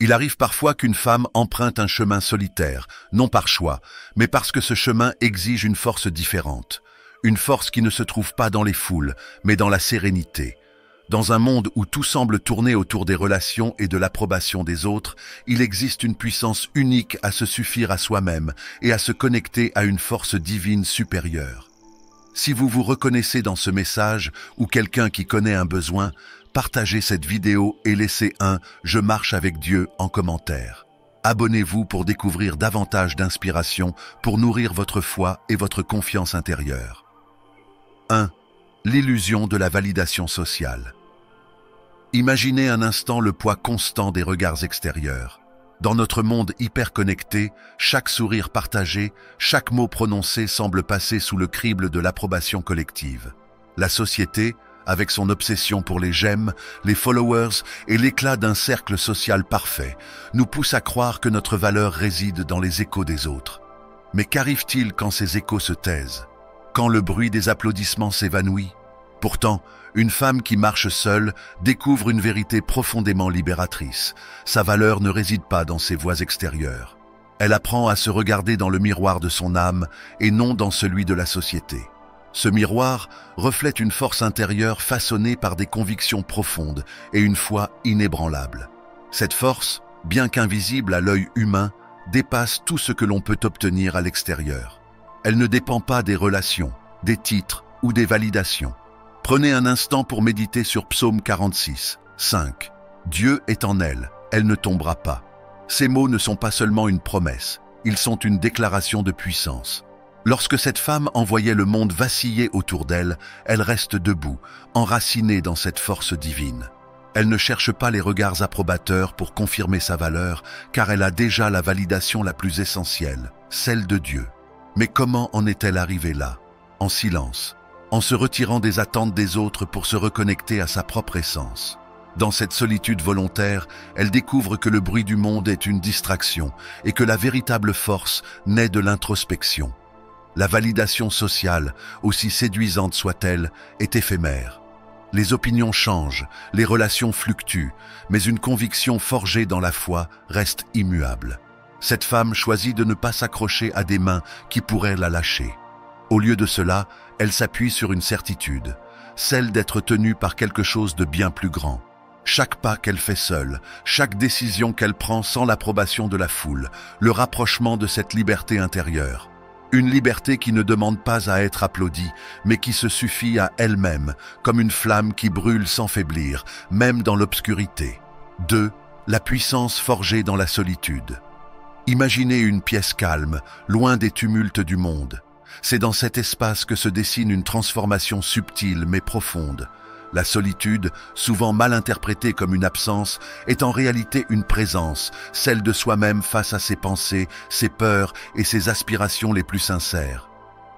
Il arrive parfois qu'une femme emprunte un chemin solitaire, non par choix, mais parce que ce chemin exige une force différente. Une force qui ne se trouve pas dans les foules, mais dans la sérénité. Dans un monde où tout semble tourner autour des relations et de l'approbation des autres, il existe une puissance unique à se suffire à soi-même et à se connecter à une force divine supérieure. Si vous vous reconnaissez dans ce message ou quelqu'un qui connaît un besoin, partagez cette vidéo et laissez un « Je marche avec Dieu » en commentaire. Abonnez-vous pour découvrir davantage d'inspiration pour nourrir votre foi et votre confiance intérieure. 1. L'illusion de la validation sociale. Imaginez un instant le poids constant des regards extérieurs. Dans notre monde hyper connecté, chaque sourire partagé, chaque mot prononcé semble passer sous le crible de l'approbation collective. La société, avec son obsession pour les j'aime, les followers et l'éclat d'un cercle social parfait, nous pousse à croire que notre valeur réside dans les échos des autres. Mais qu'arrive-t-il quand ces échos se taisent? Quand le bruit des applaudissements s'évanouit? Pourtant, une femme qui marche seule découvre une vérité profondément libératrice. Sa valeur ne réside pas dans ses voies extérieures. Elle apprend à se regarder dans le miroir de son âme et non dans celui de la société. Ce miroir reflète une force intérieure façonnée par des convictions profondes et une foi inébranlable. Cette force, bien qu'invisible à l'œil humain, dépasse tout ce que l'on peut obtenir à l'extérieur. Elle ne dépend pas des relations, des titres ou des validations. Prenez un instant pour méditer sur Psaume 46, 5. Dieu est en elle, elle ne tombera pas. Ces mots ne sont pas seulement une promesse, ils sont une déclaration de puissance. Lorsque cette femme envoyait le monde vaciller autour d'elle, elle reste debout, enracinée dans cette force divine. Elle ne cherche pas les regards approbateurs pour confirmer sa valeur, car elle a déjà la validation la plus essentielle, celle de Dieu. Mais comment en est-elle arrivée là? En silence, en se retirant des attentes des autres pour se reconnecter à sa propre essence. Dans cette solitude volontaire, elle découvre que le bruit du monde est une distraction et que la véritable force naît de l'introspection. La validation sociale, aussi séduisante soit-elle, est éphémère. Les opinions changent, les relations fluctuent, mais une conviction forgée dans la foi reste immuable. Cette femme choisit de ne pas s'accrocher à des mains qui pourraient la lâcher. Au lieu de cela, elle s'appuie sur une certitude, celle d'être tenue par quelque chose de bien plus grand. Chaque pas qu'elle fait seule, chaque décision qu'elle prend sans l'approbation de la foule, le rapprochement de cette liberté intérieure. Une liberté qui ne demande pas à être applaudie, mais qui se suffit à elle-même, comme une flamme qui brûle sans faiblir, même dans l'obscurité. 2. La puissance forgée dans la solitude. Imaginez une pièce calme, loin des tumultes du monde. C'est dans cet espace que se dessine une transformation subtile mais profonde. La solitude, souvent mal interprétée comme une absence, est en réalité une présence, celle de soi-même face à ses pensées, ses peurs et ses aspirations les plus sincères.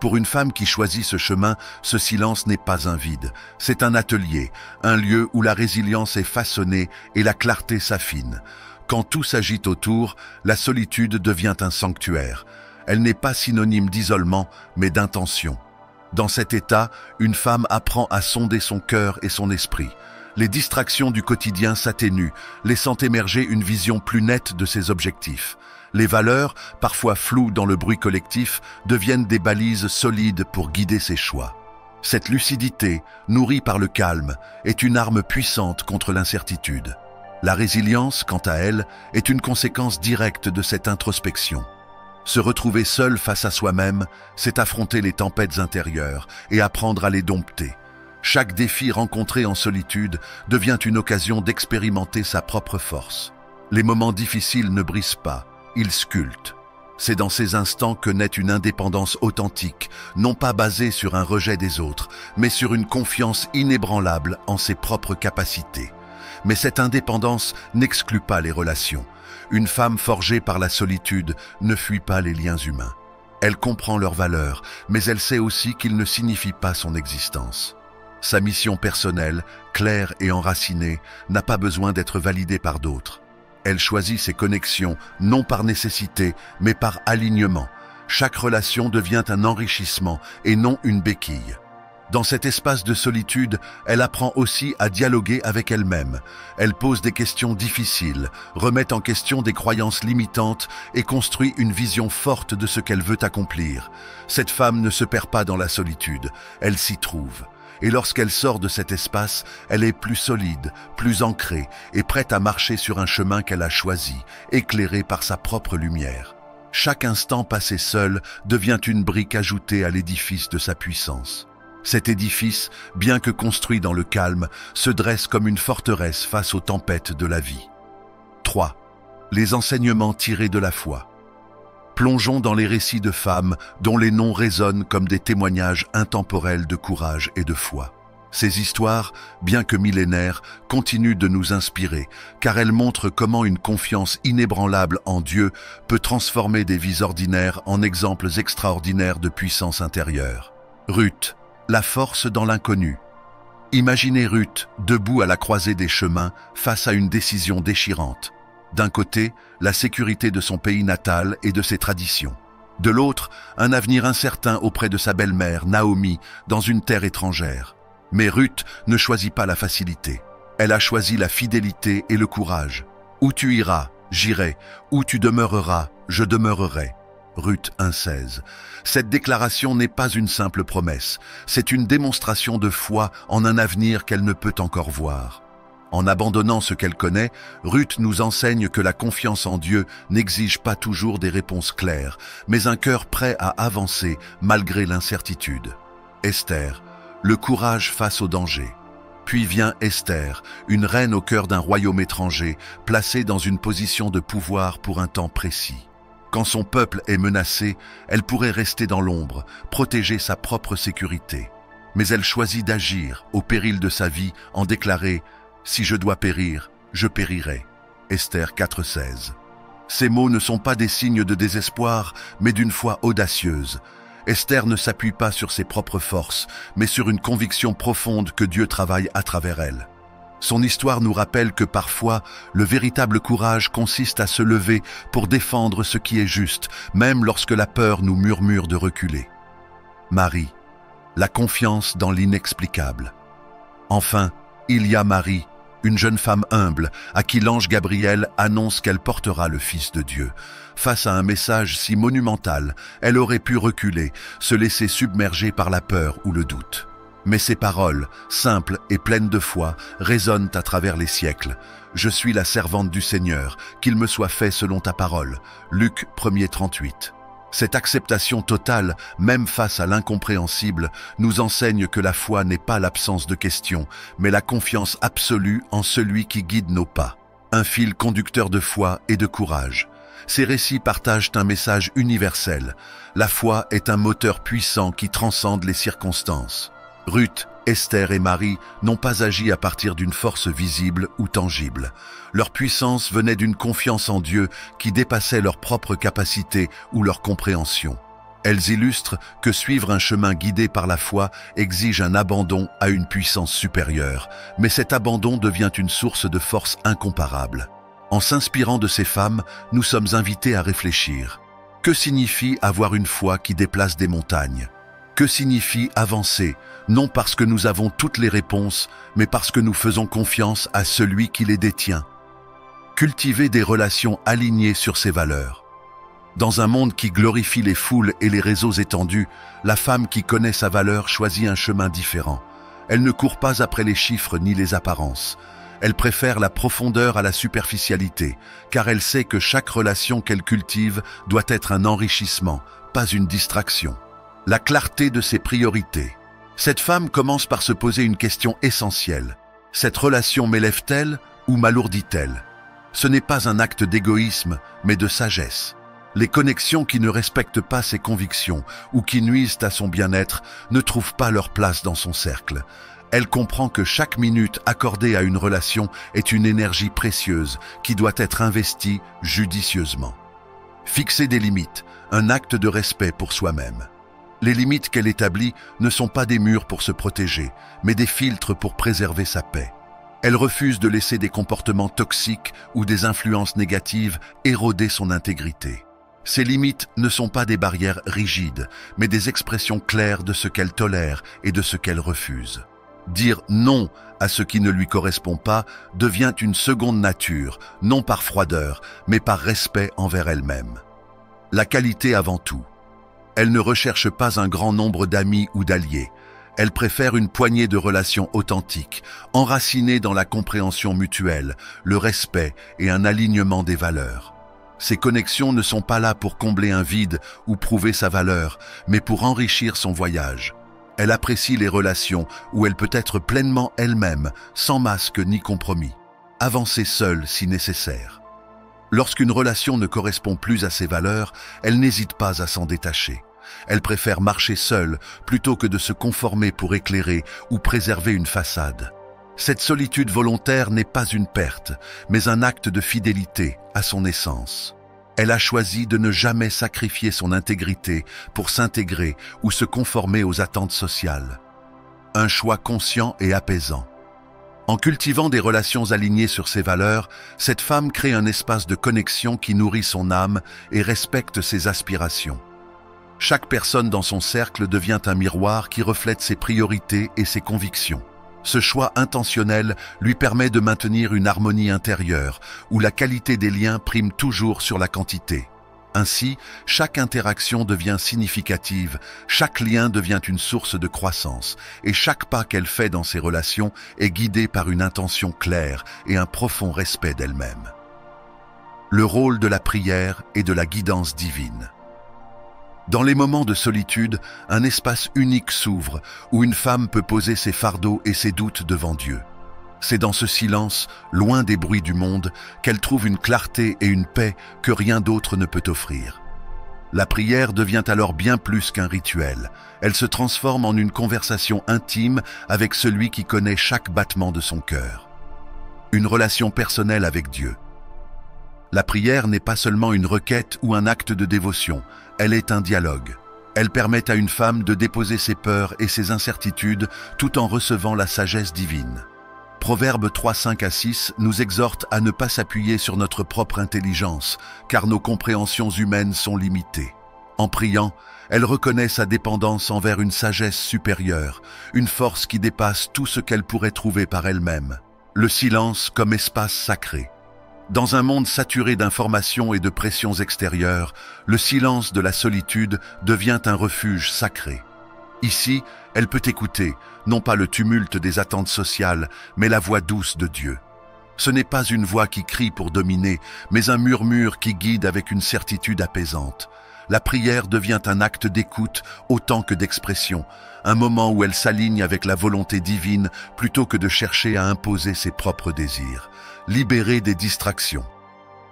Pour une femme qui choisit ce chemin, ce silence n'est pas un vide, c'est un atelier, un lieu où la résilience est façonnée et la clarté s'affine. Quand tout s'agite autour, la solitude devient un sanctuaire. Elle n'est pas synonyme d'isolement, mais d'intention. Dans cet état, une femme apprend à sonder son cœur et son esprit. Les distractions du quotidien s'atténuent, laissant émerger une vision plus nette de ses objectifs. Les valeurs, parfois floues dans le bruit collectif, deviennent des balises solides pour guider ses choix. Cette lucidité, nourrie par le calme, est une arme puissante contre l'incertitude. La résilience, quant à elle, est une conséquence directe de cette introspection. Se retrouver seul face à soi-même, c'est affronter les tempêtes intérieures et apprendre à les dompter. Chaque défi rencontré en solitude devient une occasion d'expérimenter sa propre force. Les moments difficiles ne brisent pas, ils sculptent. C'est dans ces instants que naît une indépendance authentique, non pas basée sur un rejet des autres, mais sur une confiance inébranlable en ses propres capacités. Mais cette indépendance n'exclut pas les relations. Une femme forgée par la solitude ne fuit pas les liens humains. Elle comprend leur valeur, mais elle sait aussi qu'ils ne signifient pas son existence. Sa mission personnelle, claire et enracinée, n'a pas besoin d'être validée par d'autres. Elle choisit ses connexions, non par nécessité, mais par alignement. Chaque relation devient un enrichissement et non une béquille. Dans cet espace de solitude, elle apprend aussi à dialoguer avec elle-même. Elle pose des questions difficiles, remet en question des croyances limitantes et construit une vision forte de ce qu'elle veut accomplir. Cette femme ne se perd pas dans la solitude, elle s'y trouve. Et lorsqu'elle sort de cet espace, elle est plus solide, plus ancrée et prête à marcher sur un chemin qu'elle a choisi, éclairée par sa propre lumière. Chaque instant passé seul devient une brique ajoutée à l'édifice de sa puissance. Cet édifice, bien que construit dans le calme, se dresse comme une forteresse face aux tempêtes de la vie. 3. Les enseignements tirés de la foi. Plongeons dans les récits de femmes dont les noms résonnent comme des témoignages intemporels de courage et de foi. Ces histoires, bien que millénaires, continuent de nous inspirer, car elles montrent comment une confiance inébranlable en Dieu peut transformer des vies ordinaires en exemples extraordinaires de puissance intérieure. Ruth. La force dans l'inconnu. Imaginez Ruth, debout à la croisée des chemins, face à une décision déchirante. D'un côté, la sécurité de son pays natal et de ses traditions. De l'autre, un avenir incertain auprès de sa belle-mère, Naomi, dans une terre étrangère. Mais Ruth ne choisit pas la facilité. Elle a choisi la fidélité et le courage. Où tu iras, j'irai. Où tu demeureras, je demeurerai. Ruth 1,16. Cette déclaration n'est pas une simple promesse, c'est une démonstration de foi en un avenir qu'elle ne peut encore voir. En abandonnant ce qu'elle connaît, Ruth nous enseigne que la confiance en Dieu n'exige pas toujours des réponses claires, mais un cœur prêt à avancer malgré l'incertitude. Esther, le courage face au danger. Puis vient Esther, une reine au cœur d'un royaume étranger, placée dans une position de pouvoir pour un temps précis. Quand son peuple est menacé, elle pourrait rester dans l'ombre, protéger sa propre sécurité. Mais elle choisit d'agir, au péril de sa vie, en déclarant « Si je dois périr, je périrai ». Esther 4,16. Ces mots ne sont pas des signes de désespoir, mais d'une foi audacieuse. Esther ne s'appuie pas sur ses propres forces, mais sur une conviction profonde que Dieu travaille à travers elle. Son histoire nous rappelle que parfois, le véritable courage consiste à se lever pour défendre ce qui est juste, même lorsque la peur nous murmure de reculer. Marie, la confiance dans l'inexplicable. Enfin, il y a Marie, une jeune femme humble à qui l'ange Gabriel annonce qu'elle portera le Fils de Dieu. Face à un message si monumental, elle aurait pu reculer, se laisser submerger par la peur ou le doute. Mais ces paroles, simples et pleines de foi, résonnent à travers les siècles. « Je suis la servante du Seigneur, qu'il me soit fait selon ta parole. » Luc 1,38. Cette acceptation totale, même face à l'incompréhensible, nous enseigne que la foi n'est pas l'absence de questions, mais la confiance absolue en celui qui guide nos pas. Un fil conducteur de foi et de courage. Ces récits partagent un message universel. La foi est un moteur puissant qui transcende les circonstances. Ruth, Esther et Marie n'ont pas agi à partir d'une force visible ou tangible. Leur puissance venait d'une confiance en Dieu qui dépassait leurs propres capacités ou leur compréhension. Elles illustrent que suivre un chemin guidé par la foi exige un abandon à une puissance supérieure, mais cet abandon devient une source de force incomparable. En s'inspirant de ces femmes, nous sommes invités à réfléchir. Que signifie avoir une foi qui déplace des montagnes ? Que signifie avancer, non parce que nous avons toutes les réponses, mais parce que nous faisons confiance à celui qui les détient? Cultiver des relations alignées sur ses valeurs. Dans un monde qui glorifie les foules et les réseaux étendus, la femme qui connaît sa valeur choisit un chemin différent. Elle ne court pas après les chiffres ni les apparences. Elle préfère la profondeur à la superficialité, car elle sait que chaque relation qu'elle cultive doit être un enrichissement, pas une distraction. La clarté de ses priorités. Cette femme commence par se poser une question essentielle. Cette relation m'élève-t-elle ou m'alourdit-elle? Ce n'est pas un acte d'égoïsme, mais de sagesse. Les connexions qui ne respectent pas ses convictions ou qui nuisent à son bien-être ne trouvent pas leur place dans son cercle. Elle comprend que chaque minute accordée à une relation est une énergie précieuse qui doit être investie judicieusement. Fixer des limites, un acte de respect pour soi-même. Les limites qu'elle établit ne sont pas des murs pour se protéger, mais des filtres pour préserver sa paix. Elle refuse de laisser des comportements toxiques ou des influences négatives éroder son intégrité. Ces limites ne sont pas des barrières rigides, mais des expressions claires de ce qu'elle tolère et de ce qu'elle refuse. Dire non à ce qui ne lui correspond pas devient une seconde nature, non par froideur, mais par respect envers elle-même. La qualité avant tout. Elle ne recherche pas un grand nombre d'amis ou d'alliés. Elle préfère une poignée de relations authentiques, enracinées dans la compréhension mutuelle, le respect et un alignement des valeurs. Ces connexions ne sont pas là pour combler un vide ou prouver sa valeur, mais pour enrichir son voyage. Elle apprécie les relations où elle peut être pleinement elle-même, sans masque ni compromis. Avancer seule si nécessaire. Lorsqu'une relation ne correspond plus à ses valeurs, elle n'hésite pas à s'en détacher. Elle préfère marcher seule plutôt que de se conformer pour éclairer ou préserver une façade. Cette solitude volontaire n'est pas une perte, mais un acte de fidélité à son essence. Elle a choisi de ne jamais sacrifier son intégrité pour s'intégrer ou se conformer aux attentes sociales. Un choix conscient et apaisant. En cultivant des relations alignées sur ses valeurs, cette femme crée un espace de connexion qui nourrit son âme et respecte ses aspirations. Chaque personne dans son cercle devient un miroir qui reflète ses priorités et ses convictions. Ce choix intentionnel lui permet de maintenir une harmonie intérieure, où la qualité des liens prime toujours sur la quantité. Ainsi, chaque interaction devient significative, chaque lien devient une source de croissance, et chaque pas qu'elle fait dans ses relations est guidé par une intention claire et un profond respect d'elle-même. Le rôle de la prière et de la guidance divine. Dans les moments de solitude, un espace unique s'ouvre où une femme peut poser ses fardeaux et ses doutes devant Dieu. C'est dans ce silence, loin des bruits du monde, qu'elle trouve une clarté et une paix que rien d'autre ne peut offrir. La prière devient alors bien plus qu'un rituel. Elle se transforme en une conversation intime avec celui qui connaît chaque battement de son cœur. Une relation personnelle avec Dieu. La prière n'est pas seulement une requête ou un acte de dévotion, elle est un dialogue. Elle permet à une femme de déposer ses peurs et ses incertitudes tout en recevant la sagesse divine. Proverbe 3, 5-6 nous exhorte à ne pas s'appuyer sur notre propre intelligence, car nos compréhensions humaines sont limitées. En priant, elle reconnaît sa dépendance envers une sagesse supérieure, une force qui dépasse tout ce qu'elle pourrait trouver par elle-même. Le silence comme espace sacré. Dans un monde saturé d'informations et de pressions extérieures, le silence de la solitude devient un refuge sacré. Ici, elle peut écouter, non pas le tumulte des attentes sociales, mais la voix douce de Dieu. Ce n'est pas une voix qui crie pour dominer, mais un murmure qui guide avec une certitude apaisante. La prière devient un acte d'écoute autant que d'expression, un moment où elle s'aligne avec la volonté divine plutôt que de chercher à imposer ses propres désirs. Libérer des distractions.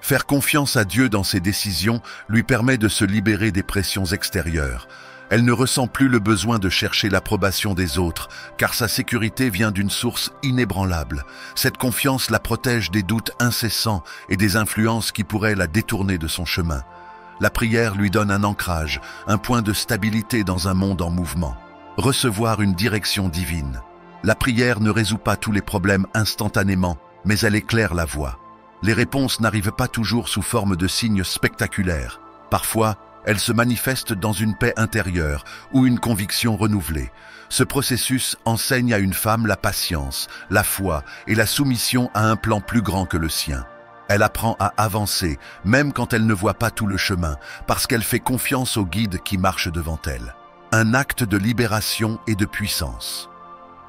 Faire confiance à Dieu dans ses décisions lui permet de se libérer des pressions extérieures. Elle ne ressent plus le besoin de chercher l'approbation des autres, car sa sécurité vient d'une source inébranlable. Cette confiance la protège des doutes incessants et des influences qui pourraient la détourner de son chemin. La prière lui donne un ancrage, un point de stabilité dans un monde en mouvement. Recevoir une direction divine. La prière ne résout pas tous les problèmes instantanément, mais elle éclaire la voie. Les réponses n'arrivent pas toujours sous forme de signes spectaculaires. Parfois, elles se manifestent dans une paix intérieure ou une conviction renouvelée. Ce processus enseigne à une femme la patience, la foi et la soumission à un plan plus grand que le sien. Elle apprend à avancer, même quand elle ne voit pas tout le chemin, parce qu'elle fait confiance au guide qui marche devant elle. Un acte de libération et de puissance.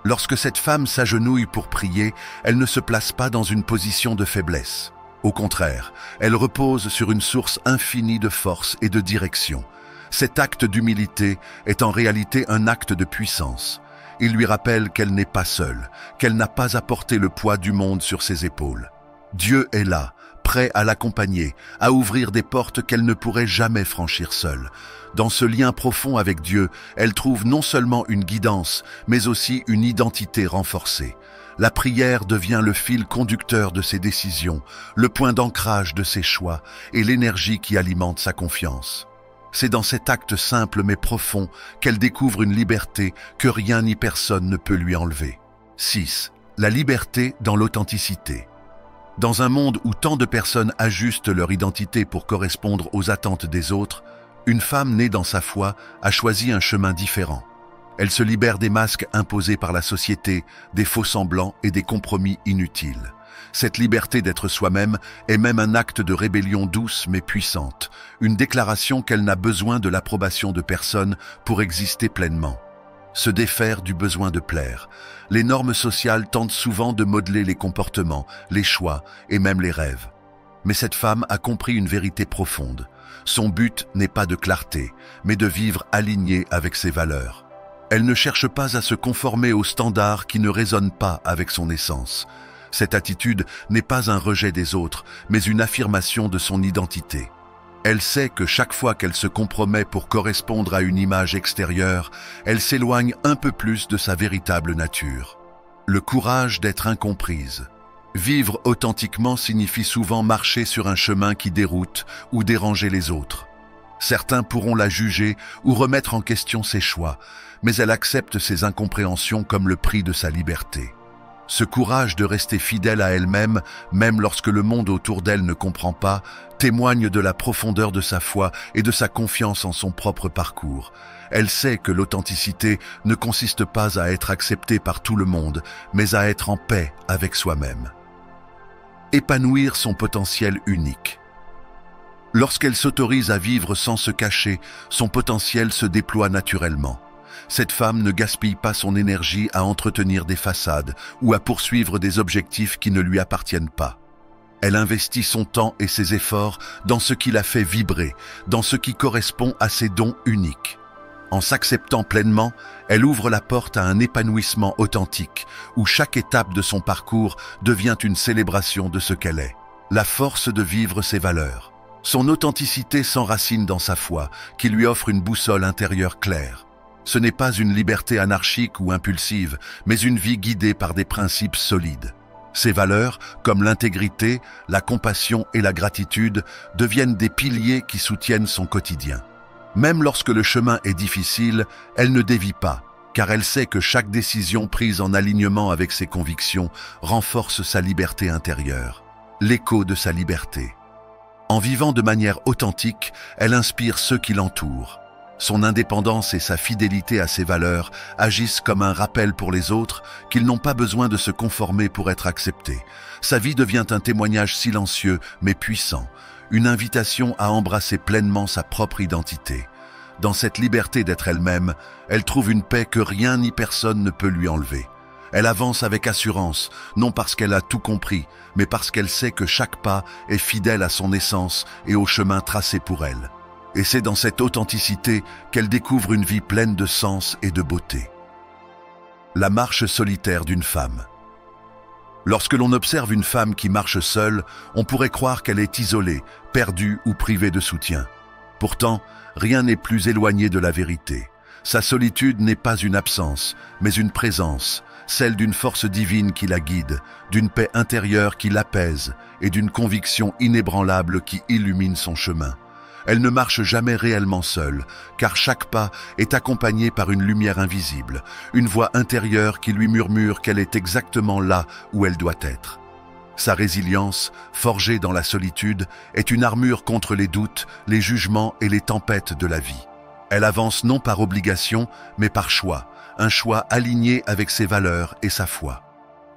Lorsque cette femme s'agenouille pour prier, elle ne se place pas dans une position de faiblesse. Au contraire, elle repose sur une source infinie de force et de direction. Cet acte d'humilité est en réalité un acte de puissance. Il lui rappelle qu'elle n'est pas seule, qu'elle n'a pas à porter le poids du monde sur ses épaules. Dieu est là, prêt à l'accompagner, à ouvrir des portes qu'elle ne pourrait jamais franchir seule. Dans ce lien profond avec Dieu, elle trouve non seulement une guidance, mais aussi une identité renforcée. La prière devient le fil conducteur de ses décisions, le point d'ancrage de ses choix et l'énergie qui alimente sa confiance. C'est dans cet acte simple mais profond qu'elle découvre une liberté que rien ni personne ne peut lui enlever. 6. La liberté dans l'authenticité. Dans un monde où tant de personnes ajustent leur identité pour correspondre aux attentes des autres, une femme née dans sa foi a choisi un chemin différent. Elle se libère des masques imposés par la société, des faux-semblants et des compromis inutiles. Cette liberté d'être soi-même est même un acte de rébellion douce mais puissante, une déclaration qu'elle n'a besoin de l'approbation de personne pour exister pleinement. Se défaire du besoin de plaire. Les normes sociales tentent souvent de modeler les comportements, les choix et même les rêves. Mais cette femme a compris une vérité profonde. Son but n'est pas de clarté, mais de vivre alignée avec ses valeurs. Elle ne cherche pas à se conformer aux standards qui ne résonnent pas avec son essence. Cette attitude n'est pas un rejet des autres, mais une affirmation de son identité. Elle sait que chaque fois qu'elle se compromet pour correspondre à une image extérieure, elle s'éloigne un peu plus de sa véritable nature. Le courage d'être incomprise. Vivre authentiquement signifie souvent marcher sur un chemin qui déroute ou déranger les autres. Certains pourront la juger ou remettre en question ses choix, mais elle accepte ces incompréhensions comme le prix de sa liberté. Ce courage de rester fidèle à elle-même, même lorsque le monde autour d'elle ne comprend pas, témoigne de la profondeur de sa foi et de sa confiance en son propre parcours. Elle sait que l'authenticité ne consiste pas à être acceptée par tout le monde, mais à être en paix avec soi-même. Épanouir son potentiel unique. Lorsqu'elle s'autorise à vivre sans se cacher, son potentiel se déploie naturellement. Cette femme ne gaspille pas son énergie à entretenir des façades ou à poursuivre des objectifs qui ne lui appartiennent pas. Elle investit son temps et ses efforts dans ce qui la fait vibrer, dans ce qui correspond à ses dons uniques. En s'acceptant pleinement, elle ouvre la porte à un épanouissement authentique, où chaque étape de son parcours devient une célébration de ce qu'elle est. La force de vivre ses valeurs. Son authenticité s'enracine dans sa foi, qui lui offre une boussole intérieure claire. Ce n'est pas une liberté anarchique ou impulsive, mais une vie guidée par des principes solides. Ces valeurs, comme l'intégrité, la compassion et la gratitude, deviennent des piliers qui soutiennent son quotidien. Même lorsque le chemin est difficile, elle ne dévie pas, car elle sait que chaque décision prise en alignement avec ses convictions renforce sa liberté intérieure, l'écho de sa liberté. En vivant de manière authentique, elle inspire ceux qui l'entourent. Son indépendance et sa fidélité à ses valeurs agissent comme un rappel pour les autres qu'ils n'ont pas besoin de se conformer pour être acceptés. Sa vie devient un témoignage silencieux mais puissant, une invitation à embrasser pleinement sa propre identité. Dans cette liberté d'être elle-même, elle trouve une paix que rien ni personne ne peut lui enlever. Elle avance avec assurance, non parce qu'elle a tout compris, mais parce qu'elle sait que chaque pas est fidèle à son essence et au chemin tracé pour elle. Et c'est dans cette authenticité qu'elle découvre une vie pleine de sens et de beauté. La marche solitaire d'une femme. Lorsque l'on observe une femme qui marche seule, on pourrait croire qu'elle est isolée, perdue ou privée de soutien. Pourtant, rien n'est plus éloigné de la vérité. Sa solitude n'est pas une absence, mais une présence, celle d'une force divine qui la guide, d'une paix intérieure qui l'apaise et d'une conviction inébranlable qui illumine son chemin. Elle ne marche jamais réellement seule, car chaque pas est accompagné par une lumière invisible, une voix intérieure qui lui murmure qu'elle est exactement là où elle doit être. Sa résilience, forgée dans la solitude, est une armure contre les doutes, les jugements et les tempêtes de la vie. Elle avance non par obligation, mais par choix, un choix aligné avec ses valeurs et sa foi.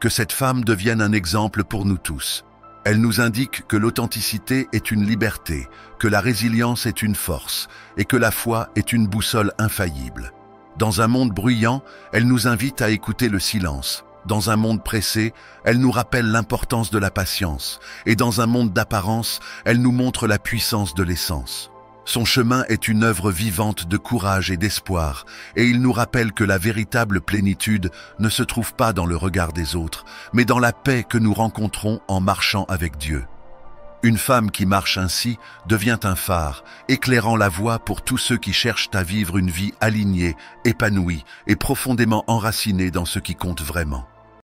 Que cette femme devienne un exemple pour nous tous. Elle nous indique que l'authenticité est une liberté, que la résilience est une force et que la foi est une boussole infaillible. Dans un monde bruyant, elle nous invite à écouter le silence. Dans un monde pressé, elle nous rappelle l'importance de la patience. Et dans un monde d'apparence, elle nous montre la puissance de l'essence. Son chemin est une œuvre vivante de courage et d'espoir, et il nous rappelle que la véritable plénitude ne se trouve pas dans le regard des autres, mais dans la paix que nous rencontrons en marchant avec Dieu. Une femme qui marche ainsi devient un phare, éclairant la voie pour tous ceux qui cherchent à vivre une vie alignée, épanouie et profondément enracinée dans ce qui compte vraiment.